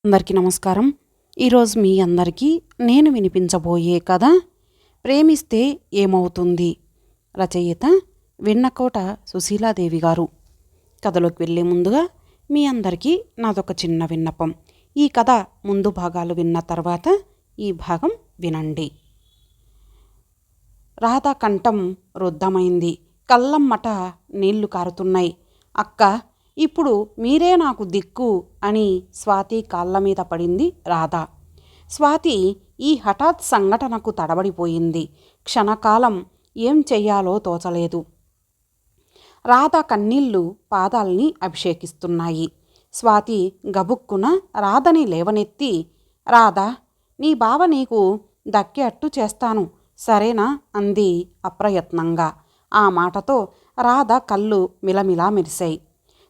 అందరికీ నమస్కారం. ఈరోజు మీ అందరికీ నేను వినిపించబోయే కథ ప్రేమిస్తే ఏమవుతుంది. రచయిత వెన్నకోట సుశీలాదేవి గారు. కథలోకి వెళ్ళే ముందుగా మీ అందరికీ నాదొక చిన్న విన్నపం. ఈ కథ ముందు భాగాలు విన్న తర్వాత ఈ భాగం వినండి. రాధ కంఠం రుద్ధమైంది. కళ్ళమ్మట నీళ్లు కారుతున్నాయి. అక్క, ఇప్పుడు మీరే నాకు దిక్కు అని స్వాతి కాళ్ళ మీద పడింది రాధ. స్వాతి ఈ హఠాత్ సంఘటనకు తడబడిపోయింది. క్షణకాలం ఏం చెయ్యాలో తోచలేదు. రాధ కన్నీళ్లు పాదాల్ని అభిషేకిస్తున్నాయి. స్వాతి గబుక్కున రాధని లేవనెత్తి, రాధ, నీ బావ నీకు దక్కేట్టు చేస్తాను, సరేనా అంది అప్రయత్నంగా. ఆ మాటతో రాధ కళ్ళు మిలమిలా మెరిశాయి.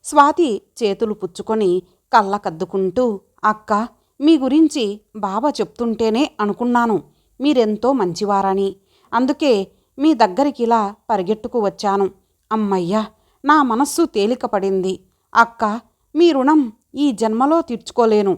స్వాతి చేతులు పుచ్చుకొని కళ్ళకద్దుకుంటూ, అక్క, మీ గురించి బావ చెప్తుంటేనే అనుకున్నాను మీరెంతో మంచివారని. అందుకే మీ దగ్గరికిలా పరిగెట్టుకు వచ్చాను. అమ్మయ్యా, నా మనస్సు తేలికపడింది. అక్క, మీ రుణం ఈ జన్మలో తీర్చుకోలేను.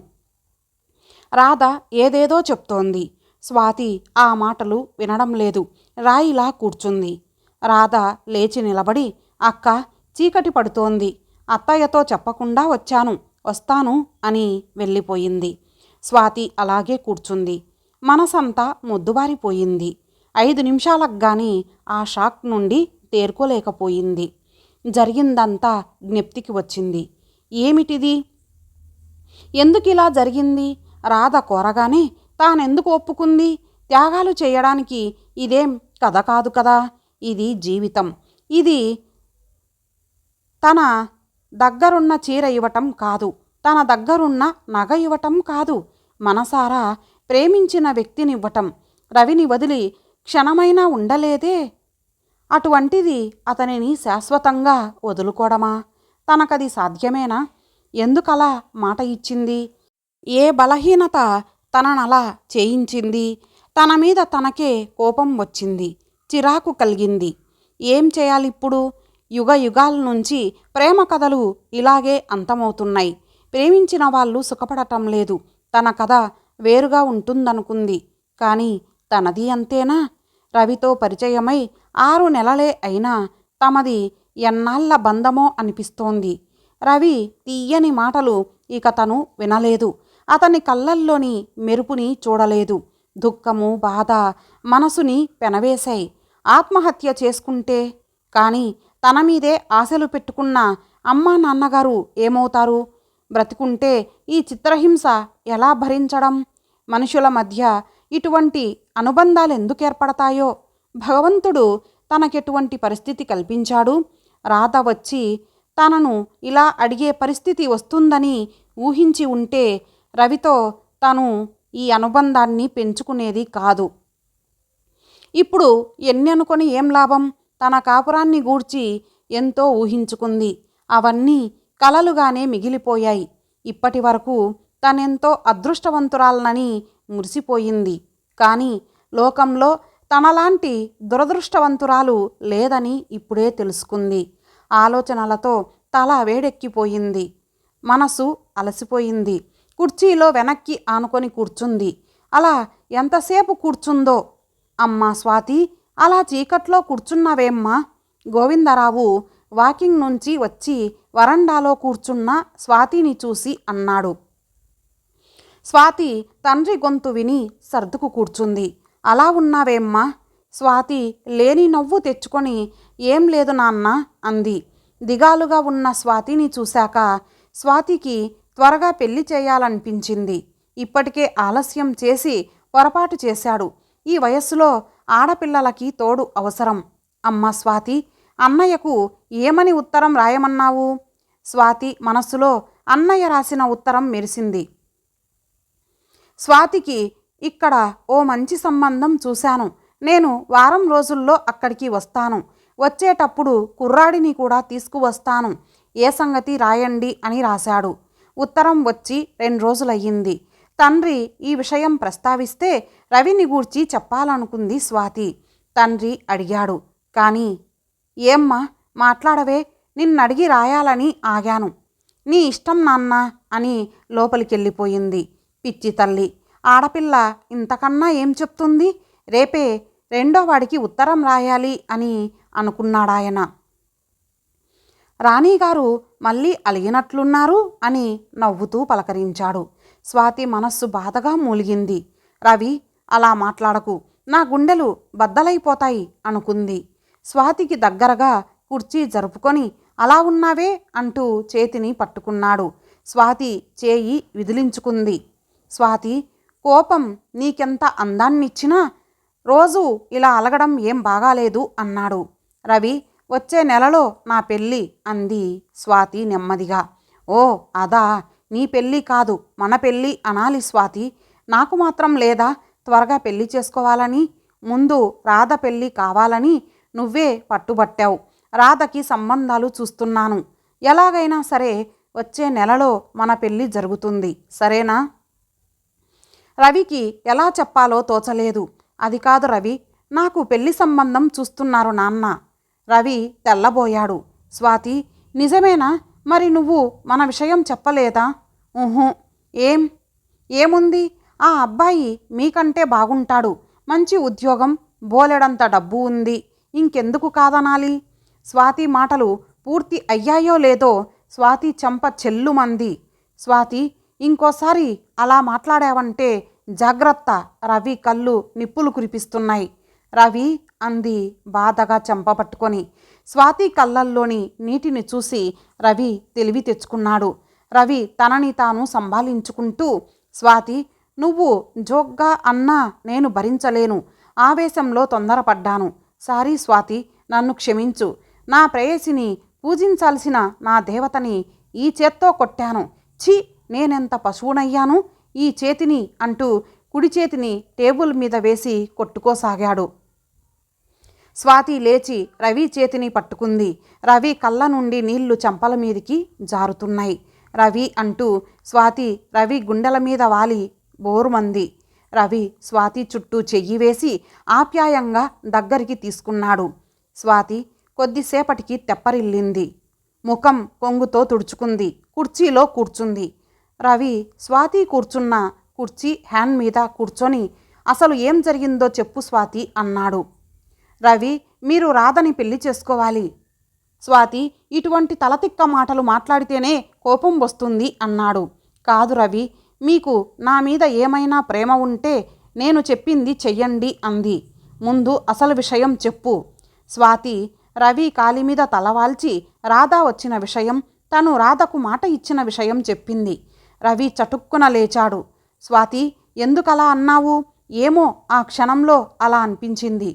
రాధ ఏదేదో చెప్తోంది. స్వాతి ఆ మాటలు వినడం లేదు. రాయిలా కూర్చుంది. రాధ లేచి నిలబడి, అక్క, చీకటి పడుతోంది, అత్తయ్యతో చెప్పకుండా వచ్చాను, వస్తాను అని వెళ్ళిపోయింది. స్వాతి అలాగే కూర్చుంది. మనసంతా మొద్దుబారిపోయింది. 5 నిమిషాలకు గాని ఆ షాక్ నుండి తేరుకోలేకపోయింది. జరిగిందంతా జ్ఞప్తికి వచ్చింది. ఏమిటిది? ఎందుకిలా జరిగింది? రాధ కోరగానే తానెందుకు ఒప్పుకుంది? త్యాగాలు చేయడానికి ఇదేం కథ కాదు కదా, ఇది జీవితం. ఇది తన దగ్గరున్న చీర ఇవ్వటం కాదు, తన దగ్గరున్న నగ ఇవ్వటం కాదు, మనసారా ప్రేమించిన వ్యక్తినివ్వటం. రవిని వదిలి క్షణమైనా ఉండలేదే. అటువంటిది అతనిని శాశ్వతంగా వదులుకోవడమా? తనకది సాధ్యమేనా? ఎందుకలా మాట ఇచ్చింది? ఏ బలహీనత తననలా చేయించింది? తన మీద తనకే కోపం వచ్చింది, చిరాకు కలిగింది. ఏం చేయాలిప్పుడు? యుగ యుగాల నుంచి ప్రేమ కథలు ఇలాగే అంతమవుతున్నాయి. ప్రేమించిన వాళ్ళు సుఖపడటం లేదు. తన కథ వేరుగా ఉంటుందనుకుంది. కానీ తనది అంతేనా? రవితో పరిచయమై 6 నెలలే అయినా తమది ఎన్నాళ్ల బంధమో అనిపిస్తోంది. రవి తీయని మాటలు ఇక తను వినలేదు. అతని కళ్ళల్లోని మెరుపుని చూడలేదు. దుఃఖము, బాధ మనసుని పెనవేశాయి. ఆత్మహత్య చేసుకుంటే? కానీ తన మీదే ఆశలు పెట్టుకున్న అమ్మా నాన్నగారు ఏమవుతారు? బ్రతికుంటే ఈ చిత్రహింస ఎలా భరించడం? మనుషుల మధ్య ఇటువంటి అనుబంధాలు ఎందుకు ఏర్పడతాయో? భగవంతుడు తనకెటువంటి పరిస్థితి కల్పించాడు? రాధ వచ్చి తనను ఇలా అడిగే పరిస్థితి వస్తుందని ఊహించి ఉంటే రవితో తను ఈ అనుబంధాన్ని పెంచుకునేది కాదు. ఇప్పుడు ఎన్ని అనుకొని ఏం లాభం? తన కాపురాన్ని గూర్చి ఎంతో ఊహించుకుంది. అవన్నీ కలలుగానే మిగిలిపోయాయి. ఇప్పటి వరకు తనెంతో అదృష్టవంతురాలనని మురిసిపోయింది. కానీ లోకంలో తనలాంటి దురదృష్టవంతురాలు లేదని ఇప్పుడే తెలుసుకుంది. ఆలోచనలతో తల వేడెక్కిపోయింది. మనసు అలసిపోయింది. కుర్చీలో వెనక్కి ఆనుకొని కూర్చుంది. అలా ఎంతసేపు కూర్చుందో. అమ్మా స్వాతి, అలా చీకట్లో కూర్చున్నావేమ్మా? గోవిందరావు వాకింగ్ నుంచి వచ్చి వరండాలో కూర్చున్న స్వాతిని చూసి అన్నాడు. స్వాతి తండ్రి గొంతు విని సర్దుకు కూర్చుంది. అలా ఉన్నావేమ్మా? స్వాతి లేని నవ్వు తెచ్చుకొని, ఏం లేదు నాన్న అంది. దిగాలుగా ఉన్న స్వాతిని చూశాక స్వాతికి త్వరగా పెళ్లి చేయాలనిపించింది. ఇప్పటికే ఆలస్యం చేసి పొరపాటు చేశాడు. ఈ వయస్సులో ఆడపిల్లలకి తోడు అవసరం. అమ్మ స్వాతి, అన్నయ్యకు ఏమని ఉత్తరం రాయమన్నావు? స్వాతి మనస్సులో అన్నయ్య రాసిన ఉత్తరం మెరిసింది. స్వాతికి ఇక్కడ ఓ మంచి సంబంధం చూశాను. నేను వారం రోజుల్లో అక్కడికి వస్తాను. వచ్చేటప్పుడు కుర్రాడిని కూడా తీసుకువస్తాను. ఏ సంగతి రాయండి అని రాశాడు. ఉత్తరం వచ్చి 2 రోజులయ్యింది. తండ్రి ఈ విషయం ప్రస్తావిస్తే రవిని గూర్చి చెప్పాలనుకుంది స్వాతి. తండ్రి అడిగాడు. కానీ ఏమ్మా మాట్లాడవే, నిన్నడిగి రాయాలని ఆగాను. నీ ఇష్టం నాన్న అని లోపలికెళ్ళిపోయింది పిచ్చి తల్లి. ఆడపిల్ల ఇంతకన్నా ఏం చెప్తుంది? రేపే రెండో వాడికి ఉత్తరం రాయాలి అని అనుకున్నాడాయన. రాణిగారు మళ్ళీ అలిగినట్లున్నారు అని నవ్వుతూ పలకరించాడు. స్వాతి మనస్సు బాధగా మూలిగింది. రవి, అలా మాట్లాడకు, నా గుండెలు బద్దలైపోతాయి అనుకుంది. స్వాతికి దగ్గరగా కుర్చీ జరుపుకొని అలా ఉన్నావే అంటూ చేతిని పట్టుకున్నాడు. స్వాతి చేయి విదిలించుకుంది. స్వాతి, కోపం నీకెంత అందాన్నిచ్చినా రోజు ఇలా అలగడం ఏం బాగాలేదు అన్నాడు. రవి, వచ్చే నెలలో నా పెళ్ళి అంది స్వాతి నెమ్మదిగా. ఓ అదా, నీ పెళ్ళి కాదు మన పెళ్ళి అనాలి స్వాతి. నాకు మాత్రం లేదా త్వరగా పెళ్లి చేసుకోవాలని? ముందు రాధ పెళ్ళి కావాలని నువ్వే పట్టుబట్టావు. రాధకి సంబంధాలు చూస్తున్నాను. ఎలాగైనా సరే వచ్చే నెలలో మన పెళ్ళి జరుగుతుంది, సరేనా? రవికి ఎలా చెప్పాలో తోచలేదు. అది కాదు రవి, నాకు పెళ్లి సంబంధం చూస్తున్నారు నాన్న. రవి తెల్లబోయాడు. స్వాతి, నిజమేనా? మరి నువ్వు మన విషయం చెప్పలేదా? ఊహు. ఏముంది, ఆ అబ్బాయి మీకంటే బాగుంటాడు, మంచి ఉద్యోగం, బోలెడంత డబ్బు ఉంది, ఇంకెందుకు కాదనాలి? స్వాతి మాటలు పూర్తి అయ్యాయో లేదో స్వాతి చెంప చెల్లుమంది. స్వాతి, ఇంకోసారి అలా మాట్లాడావంటే జాగ్రత్త. రవి కళ్ళు నిప్పులు కురిపిస్తున్నాయి. రవి అంది బాధగా చెంప పట్టుకొని. స్వాతి కళ్ళల్లోని నీటిని చూసి రవి తెలివి తెచ్చుకున్నాడు. రవి తనని తాను సంభాళించుకుంటూ, స్వాతి, నువ్వు జోక్గా అన్నా నేను భరించలేను. ఆవేశంలో తొందరపడ్డాను. సారీ స్వాతి, నన్ను క్షమించు. నా ప్రేయసిని పూజించాల్సిన నా దేవతని ఈ చేత్తో కొట్టాను. ఛీ, నేనెంత పశువునయ్యాను! ఈ చేతిని అంటూ కుడి చేతిని టేబుల్ మీద వేసి కొట్టుకోసాగాడు. స్వాతి లేచి రవి చేతిని పట్టుకుంది. రవి కళ్ళ నుండి నీళ్లు చెంపల మీదికి జారుతున్నాయి. రవి అంటూ స్వాతి రవి గుండెల మీద వాలి బోరుమంది. రవి స్వాతి చుట్టూ చెయ్యి వేసి ఆప్యాయంగా దగ్గరికి తీసుకున్నాడు. స్వాతి కొద్దిసేపటికి తెప్పరిల్లింది. ముఖం కొంగుతో తుడుచుకుంది. కుర్చీలో కూర్చుంది. రవి స్వాతి కూర్చున్న కుర్చీ హ్యాండ్ మీద కూర్చొని, అసలు ఏం జరిగిందో చెప్పు స్వాతి అన్నాడు. రవి, మీరు రాధని పెళ్లి చేసుకోవాలి. స్వాతి ఇటువంటి తలతిక్క మాటలు మాట్లాడితేనే కోపం వస్తుంది అన్నాడు. కాదు రవి, మీకు నా మీద ఏమైనా ప్రేమ ఉంటే నేను చెప్పింది చెయ్యండి అంది. ముందు అసలు విషయం చెప్పు. స్వాతి రవి కాలి మీద తలవాల్చి రాధ వచ్చిన విషయం, తను రాధకు మాట ఇచ్చిన విషయం చెప్పింది. రవి చటుక్కున లేచాడు. స్వాతి, ఎందుకలా అన్నావు? ఏమో ఆ క్షణంలో అలా అనిపించింది.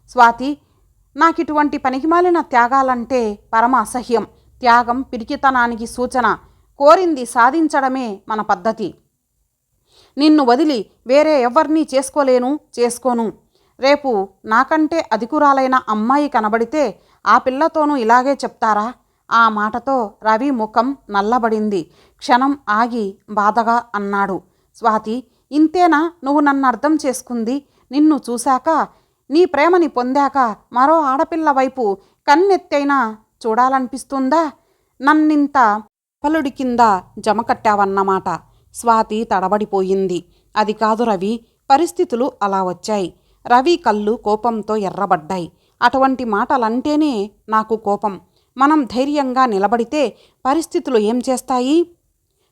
స్వాతి, నాకిటువంటి పనికిమాలిన త్యాగాలంటే పరమ అసహ్యం. త్యాగం పిరికితనానికి సూచన. కోరింది సాధించడమే మన పద్ధతి. నిన్ను వదిలి వేరే ఎవరినీ చేసుకోను. రేపు నాకంటే అధికురాలైన అమ్మాయి కనబడితే ఆ పిల్లతోనూ ఇలాగే చెప్తారా? ఆ మాటతో రవి ముఖం నల్లబడింది. క్షణం ఆగి బాధగా అన్నాడు. స్వాతి, ఇంతేనా నువ్వు నన్ను అర్థం చేసుకుంది? నిన్ను చూశాక, నీ ప్రేమని పొందాక మరో ఆడపిల్ల వైపు కన్నెత్తైనా చూడాలనిపిస్తుందా? నన్నింత పలుడి కింద జమకట్టావన్నమాట. స్వాతి తడబడిపోయింది. అది కాదు రవి, పరిస్థితులు అలా వచ్చాయి. రవి కళ్ళు కోపంతో ఎర్రబడ్డాయి. అటువంటి మాటలంటేనే నాకు కోపం. మనం ధైర్యంగా నిలబడితే పరిస్థితులు ఏం చేస్తాయి?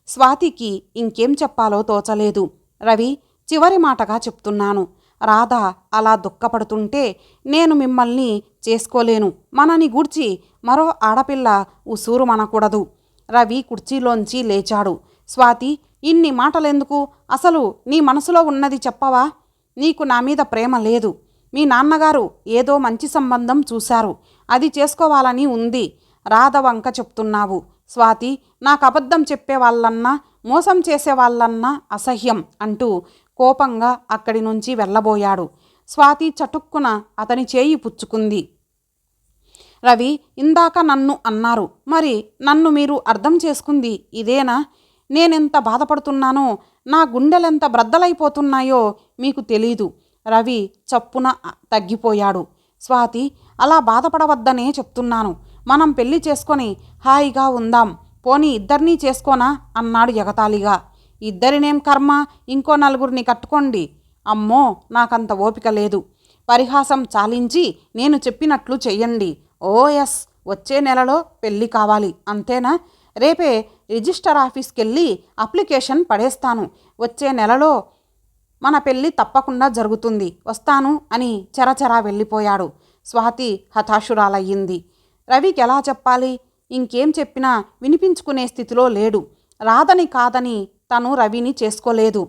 స్వాతికి ఇంకేం చెప్పాలో తోచలేదు. రవి, చివరి మాటగా చెప్తున్నాను. రాధ అలా దుఃఖపడుతుంటే నేను మిమ్మల్ని చేసుకోలేను. మనని గూర్చి మరో ఆడపిల్ల ఉసూరు మనకూడదు. రవి కుర్చీలోంచి లేచాడు. స్వాతి, ఇన్ని మాటలెందుకు? అసలు నీ మనసులో ఉన్నది చెప్పవా? నీకు నా మీద ప్రేమ లేదు. మీ నాన్నగారు ఏదో మంచి సంబంధం చూశారు, అది చేసుకోవాలని ఉంది. రాధ వంక చెప్తున్నావు. స్వాతి, నాకు అబద్ధం చెప్పేవాళ్ళన్నా మోసం చేసేవాళ్ళన్నా అసహ్యం అంటూ కోపంగా అక్కడి నుంచి వెళ్ళబోయాడు. స్వాతి చటుక్కున అతని చేయి పుచ్చుకుంది. రవి, ఇందాక నన్ను అన్నారు, మరి నన్ను మీరు అర్థం చేసుకుంది ఇదేనా? నేనెంత బాధపడుతున్నానో, నా గుండెలెంత బ్రద్దలైపోతున్నాయో మీకు తెలీదు. రవి చప్పున తగ్గిపోయాడు. స్వాతి, అలా బాధపడవద్దనే చెప్తున్నాను. మనం పెళ్లి చేసుకొని హాయిగా ఉందాం. పోనీ ఇద్దరినీ చేసుకోనా అన్నాడు ఎగతాళిగా. ఇద్దరినేం కర్మ, ఇంకో నలుగురిని కట్టుకోండి. అమ్మో, నాకంత ఓపిక లేదు. పరిహాసం చాలించి నేను చెప్పినట్లు చెయ్యండి. ఓ ఎస్, వచ్చే నెలలో పెళ్ళి కావాలి, అంతేనా? రేపే రిజిస్టర్ ఆఫీస్కెళ్ళి అప్లికేషన్ పడేస్తాను. వచ్చే నెలలో మన పెళ్ళి తప్పకుండా జరుగుతుంది, వస్తాను అని చెరచెరా వెళ్ళిపోయాడు. స్వాతి హతాశురాలయ్యింది. రవికి ఎలా చెప్పాలి? ఇంకేం చెప్పినా వినిపించుకునే స్థితిలో లేడు. రాధని కాదని తను రవిని చేసుకోలేదు.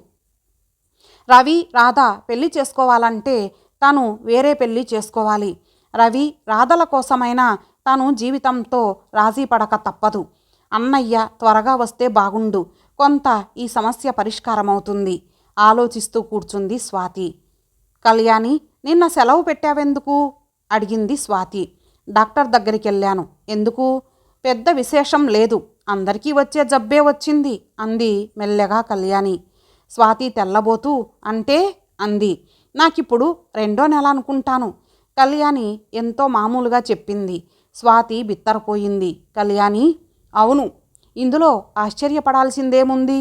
రవి రాధ పెళ్లి చేసుకోవాలంటే తను వేరే పెళ్లి చేసుకోవాలి. రవి రాధల కోసమైనా తను జీవితంతో రాజీ పడక తప్పదు. అన్నయ్య త్వరగా వస్తే బాగుండు, కొంత ఈ సమస్య పరిష్కారమవుతుంది ఆలోచిస్తూ కూర్చుంది స్వాతి. కళ్యాణి, నిన్న సెలవు పెట్టావెందుకు అడిగింది స్వాతి. డాక్టర్ దగ్గరికి వెళ్ళాను. ఎందుకు? పెద్ద విశేషం లేదు, అందరికీ వచ్చే జబ్బే వచ్చింది అంది మెల్లగా కళ్యాణి. స్వాతి తెల్లబోతూ అంటే అంది. నాకిప్పుడు 2వ నెల అనుకుంటాను. కళ్యాణి ఎంతో మామూలుగా చెప్పింది. స్వాతి బిత్తరపోయింది. కళ్యాణి, అవును, ఇందులో ఆశ్చర్యపడాల్సిందేముంది?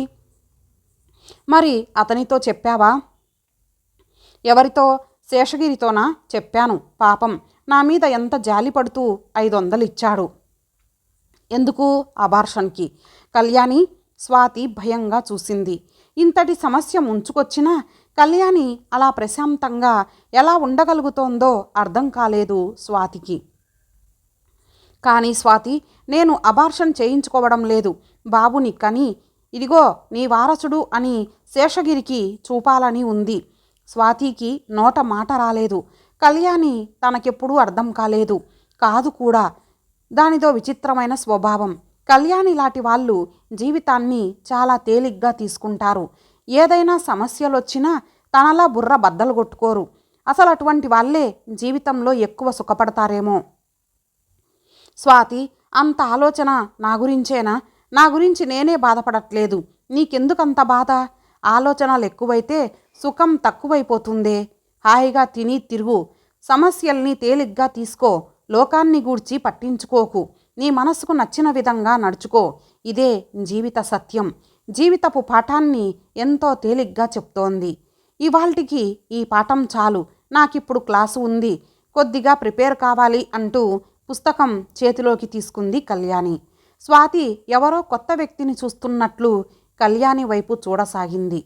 మరి అతనితో చెప్పావా? ఎవరితో? శేషగిరితోనా? చెప్పాను. పాపం నా మీద ఎంత జాలి పడుతూ 500 ఇచ్చాడు. ఎందుకు? అబార్షన్కి. కళ్యాణి, స్వాతి భయంగా చూసింది. ఇంతటి సమస్య ముంచుకొచ్చినా కళ్యాణి అలా ప్రశాంతంగా ఎలా ఉండగలుగుతోందో అర్థం కాలేదు స్వాతికి. కానీ స్వాతి, నేను అబార్షన్ చేయించుకోవడం లేదు. బాబుని కని ఇదిగో నీ వారసుడు అని శేషగిరికి చూపాలని ఉంది. స్వాతికి నోట మాట రాలేదు. కళ్యాణి తనకెప్పుడూ అర్థం కాలేదు, కాదు కూడా. దానిదో విచిత్రమైన స్వభావం. కళ్యాణి లాంటి వాళ్ళు జీవితాన్ని చాలా తేలిగ్గా తీసుకుంటారు. ఏదైనా సమస్యలొచ్చినా తనలా బుర్ర బద్దలు కొట్టుకోరు. అసలు అటువంటి వాళ్ళే జీవితంలో ఎక్కువ సుఖపడతారేమో. స్వాతి, అంత ఆలోచన నా గురించేనా? నా గురించి నేనే బాధపడట్లేదు, నీకెందుకంత బాధ? ఆలోచనలు ఎక్కువైతే సుఖం తక్కువైపోతుందే. హాయిగా తిని తిరుగు, సమస్యల్ని తేలిగ్గా తీసుకో, లోకాన్ని గూర్చి పట్టించుకోకు, నీ మనసుకు నచ్చిన విధంగా నడుచుకో. ఇదే జీవిత సత్యం. జీవితపు పాఠాన్ని ఎంతో తేలిగ్గా చెప్తోంది. ఇవాల్టికి ఈ పాఠం చాలు, నాకిప్పుడు క్లాసు ఉంది, కొద్దిగా ప్రిపేర్ కావాలి అంటూ పుస్తకం చేతిలోకి తీసుకుంది కళ్యాణి. స్వాతి ఎవరో కొత్త వ్యక్తిని చూస్తున్నట్లు కళ్యాణి వైపు చూడసాగింది.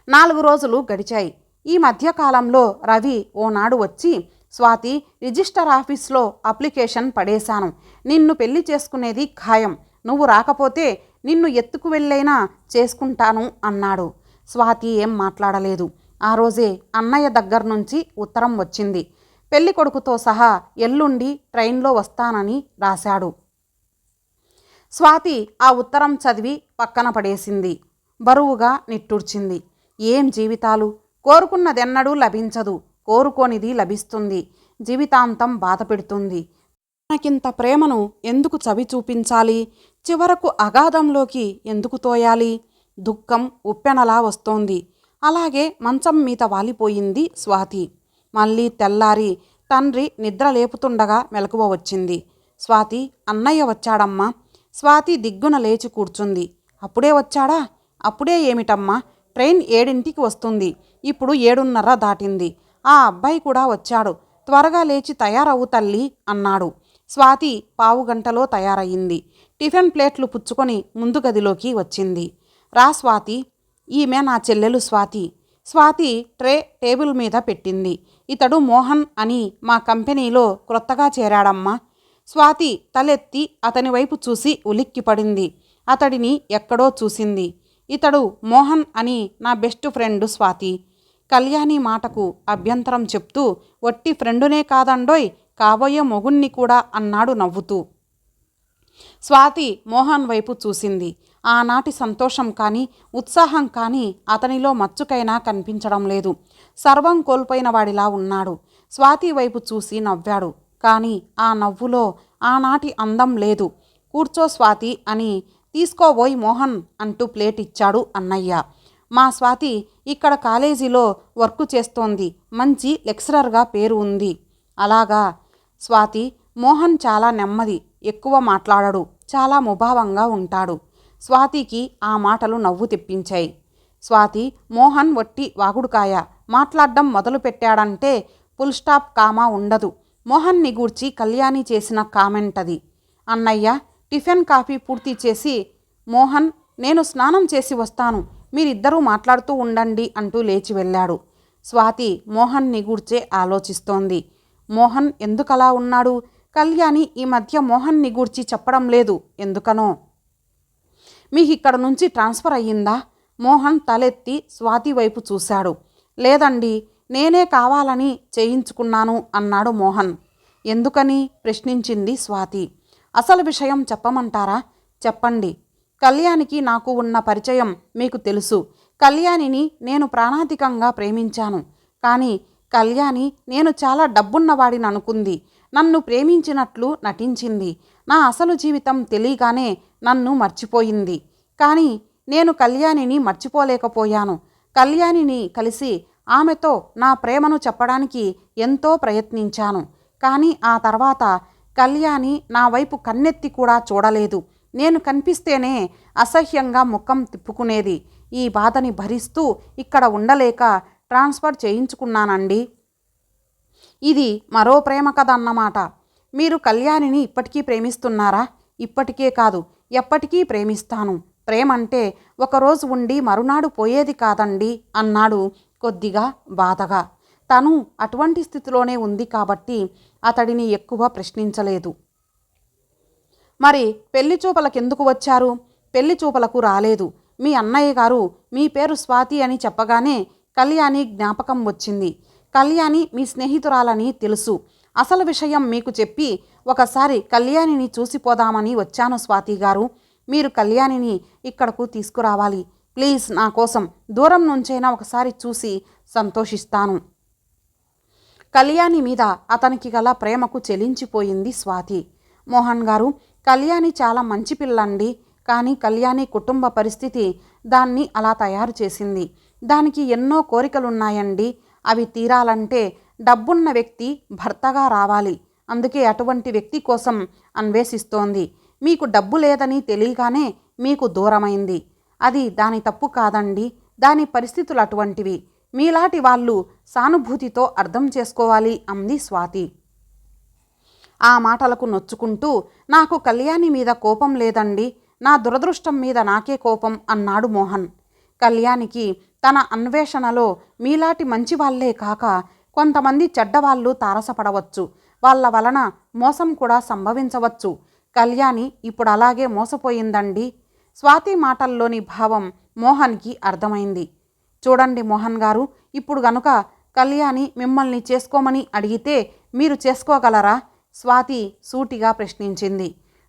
4 రోజులు గడిచాయి. ఈ మధ్యకాలంలో రవి ఓనాడు వచ్చి, స్వాతి, రిజిస్టర్ ఆఫీస్లో అప్లికేషన్ పడేశాను, నిన్ను పెళ్లి చేసుకునేది ఖాయం, నువ్వు రాకపోతే నిన్ను ఎత్తుకు వెళ్ళైనా చేసుకుంటాను అన్నాడు. స్వాతి ఏం మాట్లాడలేదు. ఆ రోజే అన్నయ్య దగ్గర నుంచి ఉత్తరం వచ్చింది. పెళ్లి కొడుకుతో సహా ఎల్లుండి ట్రైన్లో వస్తానని రాశాడు. స్వాతి ఆ ఉత్తరం చదివి పక్కన పడేసింది. బరువుగా నిట్టూర్చింది. ఏం జీవితాలు! కోరుకున్నదెన్నడూ లభించదు, కోరుకోనిది లభిస్తుంది. జీవితాంతం బాధ పెడుతుంది. మనకింత ప్రేమను ఎందుకు చవి చూపించాలి? చివరకు అగాధంలోకి ఎందుకు తోయాలి? దుఃఖం ఉప్పెనలా వస్తోంది. అలాగే మంచం మీద వాలిపోయింది స్వాతి. మళ్ళీ తెల్లారి తండ్రి నిద్ర లేపుతుండగా మెలకువ వచ్చింది. స్వాతి, అన్నయ్య వచ్చాడమ్మా. స్వాతి దిగ్గున లేచి కూర్చుంది. అప్పుడే వచ్చాడా? అప్పుడే ఏమిటమ్మా, ట్రైన్ 7ంటికి వస్తుంది, ఇప్పుడు 7:30 దాటింది. ఆ అబ్బాయి కూడా వచ్చాడు, త్వరగా లేచి తయారవు తల్లి అన్నాడు. స్వాతి పావుగంటలో తయారయ్యింది. టిఫిన్ ప్లేట్లు పుచ్చుకొని ముందు గదిలోకి వచ్చింది. రా స్వాతి, ఈమె నా చెల్లెలు స్వాతి. స్వాతి ట్రే టేబుల్ మీద పెట్టింది. ఇతడు మోహన్ అని మా కంపెనీలో క్రొత్తగా చేరాడమ్మా. స్వాతి తలెత్తి అతని వైపు చూసి ఉలిక్కిపడింది. అతడిని ఎక్కడో చూసింది. ఇతడు మోహన్ అని నా బెస్ట్ ఫ్రెండు స్వాతి. కళ్యాణి మాటకు అభ్యంతరం చెప్తూ, వట్టి ఫ్రెండునే కాదండోయ్, కాబోయే మొగుణ్ణి కూడా అన్నాడు నవ్వుతూ. స్వాతి మోహన్ వైపు చూసింది. ఆనాటి సంతోషం కానీ ఉత్సాహం కానీ అతనిలో మచ్చుకైనా కనిపించడం లేదు. సర్వం కోల్పోయిన వాడిలా ఉన్నాడు. స్వాతి వైపు చూసి నవ్వాడు. కానీ ఆ నవ్వులో ఆనాటి అందం లేదు. కూర్చో స్వాతి అని, తీసుకోబోయ్ మోహన్ అంటూ ప్లేట్ ఇచ్చాడు అన్నయ్య. మా స్వాతి ఇక్కడ కాలేజీలో వర్క్ చేస్తోంది, మంచి లెక్చరర్గా పేరు ఉంది. అలాగా స్వాతి, మోహన్ చాలా నెమ్మది, ఎక్కువ మాట్లాడడు, చాలా ముభావంగా ఉంటాడు. స్వాతికి ఆ మాటలు నవ్వు తెప్పించాయి. స్వాతి, మోహన్ వట్టి వాగుడుకాయ. మాట్లాడ్డం మొదలుపెట్టాడంటే ఫుల్ స్టాప్ కామా ఉండదు. మోహన్ని గూర్చి కళ్యాణి చేసిన కామెంట్ అది. అన్నయ్య టిఫిన్ కాఫీ పూర్తి చేసి, మోహన్ నేను స్నానం చేసి వస్తాను, మీరిద్దరూ మాట్లాడుతూ ఉండండి అంటూ లేచి వెళ్ళాడు. స్వాతి మోహన్ని గూర్చే ఆలోచిస్తోంది. మోహన్ ఎందుకలా ఉన్నాడు? కళ్యాణి ఈ మధ్య మోహన్ని గూర్చి చెప్పడం లేదు, ఎందుకనో. మీకిక్కడ నుంచి ట్రాన్స్ఫర్ అయ్యిందా? మోహన్ తలెత్తి స్వాతి వైపు చూశాడు. లేదండి, నేనే కావాలని చేయించుకున్నాను అన్నాడు మోహన్. ఎందుకని ప్రశ్నించింది స్వాతి. అసలు విషయం చెప్పమంటారా? చెప్పండి. కళ్యాణికి నాకు ఉన్న పరిచయం మీకు తెలుసు. కళ్యాణిని నేను ప్రాణాధికంగా ప్రేమించాను. కానీ కళ్యాణి నేను చాలా డబ్బున్నవాడిని అనుకుంది. నన్ను ప్రేమించినట్లు నటించింది. నా అసలు జీవితం తెలియగానే నన్ను మర్చిపోయింది. కానీ నేను కళ్యాణిని మర్చిపోలేకపోయాను. కళ్యాణిని కలిసి ఆమెతో నా ప్రేమను చెప్పడానికి ఎంతో ప్రయత్నించాను. కానీ ఆ తర్వాత కళ్యాణి నా వైపు కన్నెత్తి కూడా చూడలేదు. నేను కనిపిస్తేనే అసహ్యంగా ముఖం తిప్పుకునేది. ఈ బాధని భరిస్తూ ఇక్కడ ఉండలేక ట్రాన్స్ఫర్ చేయించుకున్నానండి. ఇది మరో ప్రేమ కథ అన్నమాట. మీరు కళ్యాణిని ఇప్పటికీ ప్రేమిస్తున్నారా? ఇప్పటికే కాదు, ఎప్పటికీ ప్రేమిస్తాను. ప్రేమంటే ఒకరోజు ఉండి మరునాడు పోయేది కాదండి అన్నాడు కొద్దిగా బాధగా. తను అటువంటి స్థితిలోనే ఉంది కాబట్టి అతడిని ఎక్కువ ప్రశ్నించలేదు. మరి పెళ్లి చూపులకెందుకు వచ్చారు? పెళ్లి చూపులకు రాలేదు. మీ అన్నయ్య గారు మీ పేరు స్వాతి అని చెప్పగానే కళ్యాణి జ్ఞాపకం వచ్చింది. కళ్యాణి మీ స్నేహితురాలని తెలుసు. అసలు విషయం మీకు చెప్పి ఒకసారి కళ్యాణిని చూసిపోదామని వచ్చాను స్వాతి గారు. మీరు కళ్యాణిని ఇక్కడకు తీసుకురావాలి. ప్లీజ్, నా కోసం దూరం నుంచైనా ఒకసారి చూసి సంతోషిస్తాను. కళ్యాణి మీద అతనికి గల ప్రేమకు చెలించిపోయింది స్వాతి. మోహన్ గారు, కళ్యాణి చాలా మంచి పిల్లండి. కానీ కళ్యాణి కుటుంబ పరిస్థితి దాన్ని అలా తయారు చేసింది. దానికి ఎన్నో కోరికలున్నాయండి. అవి తీరాలంటే డబ్బున్న వ్యక్తి భర్తగా రావాలి. అందుకే అటువంటి వ్యక్తి కోసం అన్వేషిస్తోంది. మీకు డబ్బు లేదని తెలియగానే మీకు దూరమైంది. అది దాని తప్పు కాదండి. దాని పరిస్థితులు అటువంటివి. మీలాంటి వాళ్ళు సానుభూతితో అర్థం చేసుకోవాలి అంది స్వాతి. ఆ మాటలకు నొచ్చుకుంటూ, నాకు కళ్యాణి మీద కోపం లేదండి, నా దురదృష్టం మీద నాకే కోపం అన్నాడు మోహన్. కళ్యాణికి తన అన్వేషణలో మీలాంటి మంచి వాళ్లే కాక కొంతమంది చెడ్డవాళ్ళు తారసపడవచ్చు. వాళ్ళ వలన మోసం కూడా సంభవించవచ్చు. కళ్యాణి ఇప్పుడు అలాగే మోసపోయిందండి. స్వాతి మాటల్లోని భావం మోహన్కి అర్థమైంది. చూడండి మోహన్ గారు, ఇప్పుడు గనుక కళ్యాణి మిమ్మల్ని చేసుకోమని అడిగితే మీరు చేసుకోగలరా? స్వాతి సూటిగా ప్రశ్నించింది.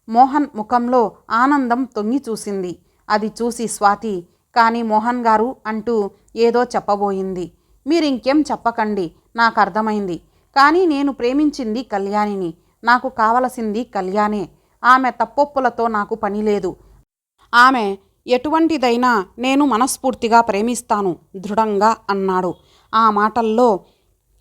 మోహన్ ముఖంలో ఆనందం తొంగి చూసింది. అది చూసి స్వాతి, కానీ మోహన్ గారు అంటూ ఏదో చెప్పబోయింది. మీరింకేం చెప్పకండి, నాకు అర్థమైంది. కానీ నేను ప్రేమించింది కళ్యాణిని. నాకు కావలసింది కళ్యాణే. ఆమె తప్పొప్పులతో నాకు పని లేదు. ఆమె ఎటువంటిదైనా నేను మనస్ఫూర్తిగా ప్రేమిస్తాను దృఢంగా అన్నాడు. ఆ మాటల్లో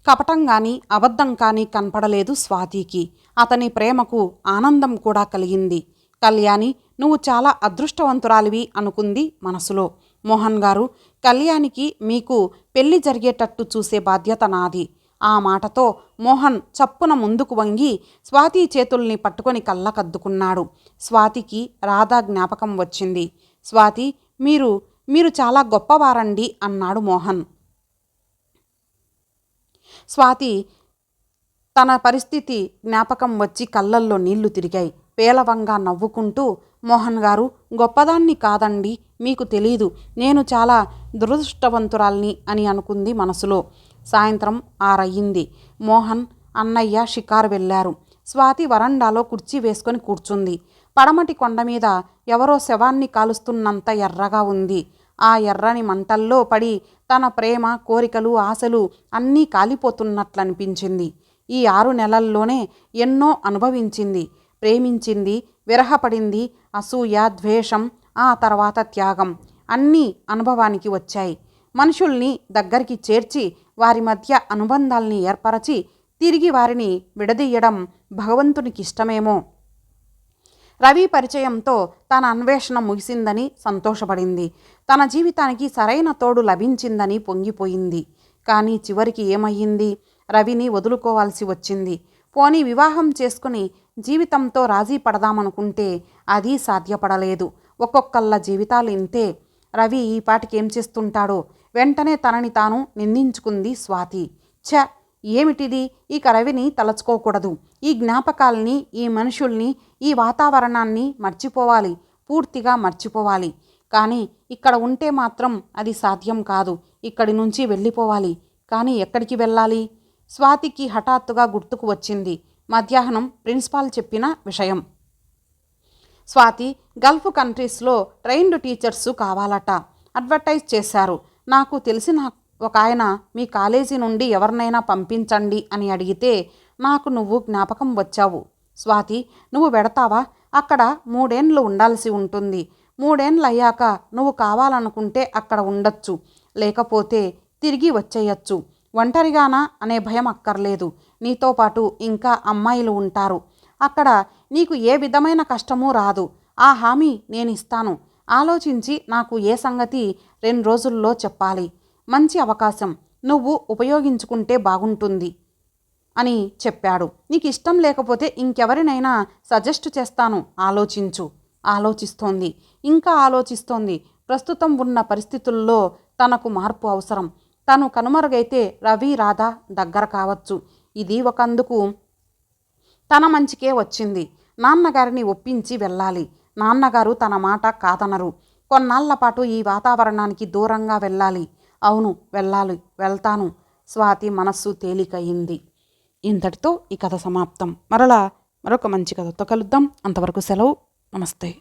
కపటం కానీ అబద్ధం కానీ కనపడలేదు స్వాతికి. అతని ప్రేమకు ఆనందం కూడా కలిగింది. కళ్యాణి, నువ్వు చాలా అదృష్టవంతురాలివి అనుకుంది మనసులో. మోహన్ గారు, కళ్యాణికి మీకు పెళ్లి జరిగేటట్టు చూసే బాధ్యత నాది. ఆ మాటతో మోహన్ చప్పున ముందుకు వంగి స్వాతి చేతుల్ని పట్టుకొని కళ్ళకద్దుకున్నాడు. స్వాతికి రాధా జ్ఞాపకం వచ్చింది. స్వాతి, మీరు చాలా గొప్పవారండి అన్నాడు మోహన్. స్వాతి తన పరిస్థితి జ్ఞాపకం వచ్చి కళ్ళల్లో నీళ్లు తిరిగాయి. పేలవంగా నవ్వుకుంటూ, మోహన్ గారు, గొప్పదాన్ని కాదండి, మీకు తెలీదు. నేను చాలా దురదృష్టవంతురాల్ని అని అనుకుంది మనసులో. సాయంత్రం 6 అయ్యింది. మోహన్, అన్నయ్య షికారు వెళ్ళారు. స్వాతి వరండాలో కుర్చీ వేసుకొని కూర్చుంది. పడమటి కొండ మీద ఎవరో శవాన్ని కాలుస్తున్నంత ఎర్రగా ఉంది. ఆ ఎర్రని మంటల్లో పడి తన ప్రేమ, కోరికలు, ఆశలు అన్నీ కాలిపోతున్నట్లనిపించింది. ఈ 6 నెలల్లోనే ఎన్నో అనుభవించింది. ప్రేమించింది, విరహపడింది, అసూయ, ద్వేషం, ఆ తర్వాత త్యాగం అన్నీ అనుభవానికి వచ్చాయి. మనుషుల్ని దగ్గరికి చేర్చి వారి మధ్య అనుబంధాల్ని ఏర్పరచి తిరిగి వారిని విడదీయడం భగవంతునికి ఇష్టమేమో. రవి పరిచయంతో తన అన్వేషణ ముగిసిందని సంతోషపడింది. తన జీవితానికి సరైన తోడు లభించిందని పొంగిపోయింది. కానీ చివరికి ఏమయ్యింది? రవిని వదులుకోవాల్సి వచ్చింది. పోనీ వివాహం చేసుకుని జీవితంతో రాజీ పడదామనుకుంటే అది సాధ్యపడలేదు. ఒక్కొక్కళ్ళ జీవితాలు ఇంతే. రవి ఈ పాటికేం చేస్తుంటాడో? వెంటనే తనని తాను నిందించుకుంది స్వాతి. ఛ, ఏమిటిది? ఇక రవిని తలచుకోకూడదు. ఈ జ్ఞాపకాల్ని, ఈ మనుషుల్ని, ఈ వాతావరణాన్ని మర్చిపోవాలి, పూర్తిగా మర్చిపోవాలి. కానీ ఇక్కడ ఉంటే మాత్రం అది సాధ్యం కాదు. ఇక్కడి నుంచి వెళ్ళిపోవాలి. కానీ ఎక్కడికి వెళ్ళాలి? స్వాతికి హఠాత్తుగా గుర్తుకు వచ్చింది మధ్యాహ్నం ప్రిన్సిపాల్ చెప్పిన విషయం. స్వాతి, గల్ఫ్ కంట్రీస్లో ట్రైన్డ్ టీచర్సు కావాలట. అడ్వర్టైజ్ చేశారు. నాకు తెలిసిన ఒక ఆయన మీ కాలేజీ నుండి ఎవరినైనా పంపించండి అని అడిగితే నాకు నువ్వు జ్ఞాపకం వచ్చావు. స్వాతి, నువ్వు వెడతావా? అక్కడ 3 ఏళ్ళు ఉండాల్సి ఉంటుంది. 3 ఏళ్ళు అయ్యాక నువ్వు కావాలనుకుంటే అక్కడ ఉండొచ్చు, లేకపోతే తిరిగి వచ్చేయచ్చు. ఒంటరిగానా అనే భయం అక్కర్లేదు. నీతో పాటు ఇంకా అమ్మాయిలు ఉంటారు. అక్కడ నీకు ఏ విధమైన కష్టమూ రాదు. ఆ హామీ నేనిస్తాను. ఆలోచించి నాకు ఏ సంగతి 2 రోజుల్లో చెప్పాలి. మంచి అవకాశం, నువ్వు ఉపయోగించుకుంటే బాగుంటుంది అని చెప్పాడు. నీకు ఇష్టం లేకపోతే ఇంకెవరినైనా సజెస్ట్ చేస్తాను, ఆలోచించు. ఆలోచిస్తోంది, ఇంకా ఆలోచిస్తోంది. ప్రస్తుతం ఉన్న పరిస్థితుల్లో తనకు మార్పు అవసరం. తను కనుమరుగైతే రవి, రాధ దగ్గర కావచ్చు. ఇది ఒకందుకు తన మంచికే వచ్చింది. నాన్నగారిని ఒప్పించి వెళ్ళాలి. నాన్నగారు తన మాట కాదనరు. కొన్నాళ్ల పాటు ఈ వాతావరణానికి దూరంగా వెళ్ళాలి. అవును, వెళ్ళాలి, వెళ్తాను. స్వాతి మనస్సు తేలికయింది. ఇంతటితో ఈ కథ సమాప్తం. మరలా మరొక మంచి కథతో కలుద్దాం. అంతవరకు సెలవు. నమస్తే.